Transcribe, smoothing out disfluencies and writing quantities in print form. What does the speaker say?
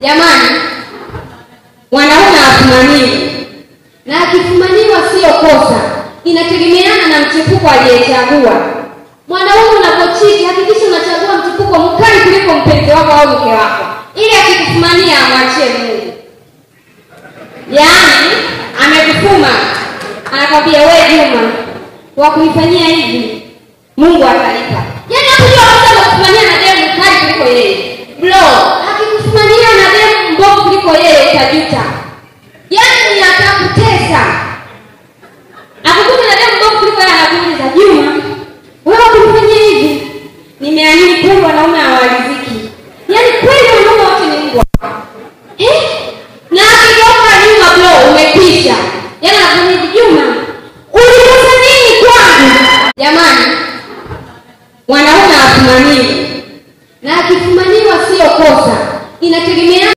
Jamani, mwanaume afumaniwe. Na akifumaniwa sio kosa. Inategemeana na mchepuko aliyechagua. Mwanaume unapochiti hakikisha unachagua mchepuko mkali kuliko mpenzi wako au mke wako, ili akikufumania amwachie Mungu. Yaani amekufuma, anakwambia wewe Juma, wa kunifanyia hivi Mungu atalipa. Yaani hapo ndio anataka kufumania na demu mkali kuliko yeye. Bro,